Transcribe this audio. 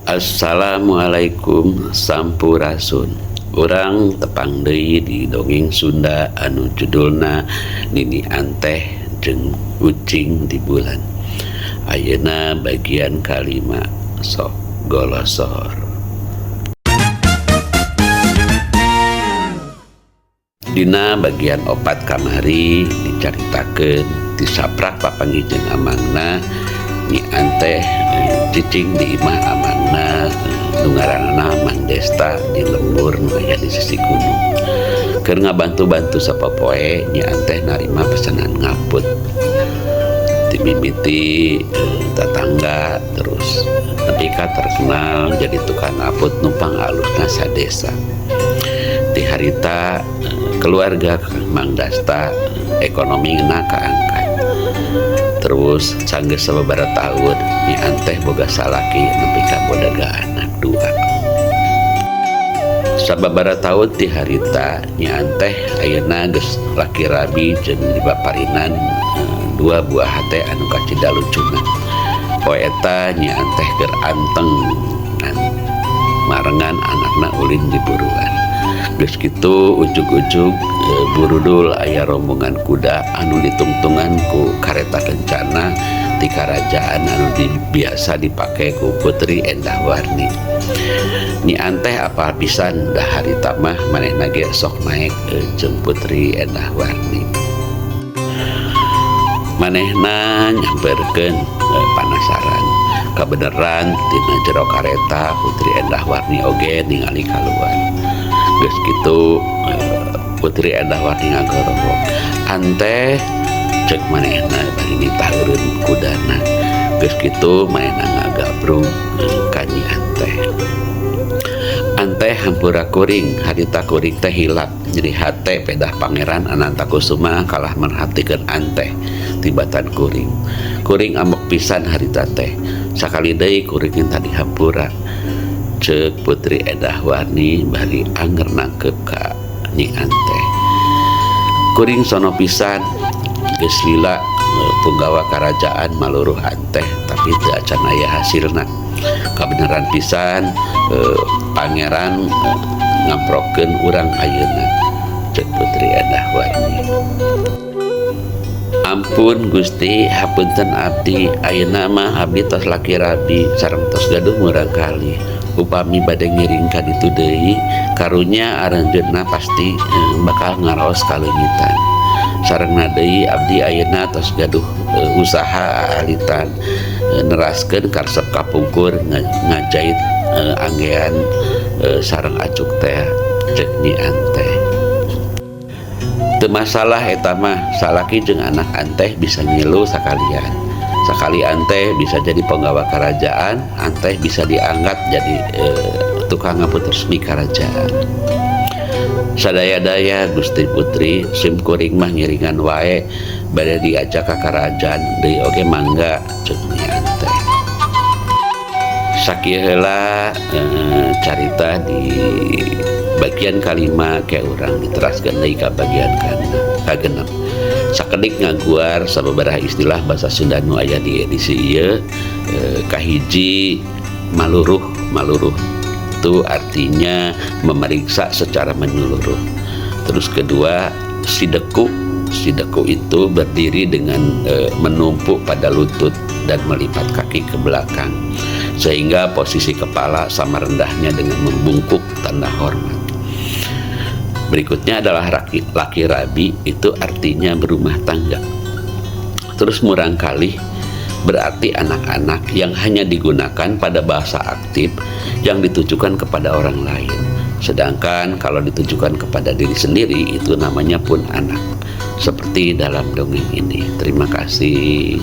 Assalamualaikum sampurasun. Urang tepang deui di dongeng Sunda anu judulna Nini Anteh jeung Ucing di Bulan. Ayeuna bagian kalima, sok golosor. Dina bagian opat kamari dicaritakeun tisaprak papanggih amangna Nyi Anteh cicing di imah amangna nu ngaranna Mang Desta di lembur nu aya di sisi gunung. Keur ngabantu-bantu sapopoe Nyi Anteh narima pesanan ngaput timimiti tetangga, terus nepi ka terkenal jadi tukang ngaput numpang alusna sadesa. Di harita keluarga Mang Desta ekonomina kaangkat. Terus sanggeus sababaraha tahun Nyi Anteh boga salaki nepi ka bodaga anak 2. Sababaraha tahun ti harita Nyi Anteh ayeuna geus laki rabi jeung dibaparinan 2 buah hate anu kacida lucuna. Poe eta Nyi Anteh keur anteng ngan marengan anakna ulin di buruan. Geus kitu ujug-ujug burudul aya rombongan kuda anu ditungtungan ku kareta kencana di karajaan anu biasa dipake ku Putri Endah Warni. Nyi Anteh apal pisan dah harita mah manehna ge sok naek jeung Putri Endah Warni. Manehna nyamperkeun panasaran kabeneran tina jero kareta Putri Endah Warni oge ningali kaluar. Geus kitu Putri Endah Warni ngagorowok, "Anteh," cek manehna bari ditaheureun kudana. Geus kitu manehna ngagabrung ka Nyi Anteh. Anteh hampura kuring, harita kuring teh hilap jadi hate pedah Pangeran Anantakusuma kalah merhatikeun Anteh tibatan kuring. Kuring ambek pisan harita teh. Sakali deui kuring tadi hampura. Cek Putri Endah Warni bari anger nangkep ka Nyi Anteh. Kuring sono pisan geus lila punggawa karajaan maluruh Anteh tapi teu acan aya hasilna. Kabeneran pisan Pangeran ngamprokeun urang ayeuna, cek Putri Endah Warni. "Ampun Gusti, hapunten abdi, ayeuna mah abdi tos laki rabi sareng tos gaduh murang kali. Upami bade ngiring ka ditu deui, karunya aranjeunna pasti bakal ngaraos kaleungitan. Sarengna deui abdi ayeuna tos gaduh usaha alitan neraskeun karesep kapungkur ngajait anggean sareng acuk teh," cek Nyi Anteh. "Teu masalah eta mah, salaki jeung anak Anteh bisa ngilu sakalian. Sakali Anteh bisa jadi penggawa kerajaan, Anteh bisa diangkat jadi tukang ngaput resmi kerajaan. Sadaya-daya Gusti Putri, sim kuring mah ngiringan wae bade diajak ka kerajaan deui oge mangga," cek Nyi Anteh. Sakieu heula carita di bagian kalima ke urang diteraskeun deui ka bagian kagenep. Sakedik ngaguar sababaraha istilah basa Sunda nu aya di edisi ieu. Kahiji maluruh itu artinya memeriksa secara menyeluruh. Terus kedua sideku itu berdiri dengan menumpuk pada lutut dan melipat kaki ke belakang sehingga posisi kepala sama rendahnya dengan membungkuk tanda hormat. Berikutnya adalah laki rabi, itu artinya berumah tangga. Terus murang kalih berarti anak-anak yang hanya digunakan pada bahasa aktif yang ditujukan kepada orang lain. Sedangkan kalau ditujukan kepada diri sendiri itu namanya pun anak. Seperti dalam dongeng ini. Terima kasih.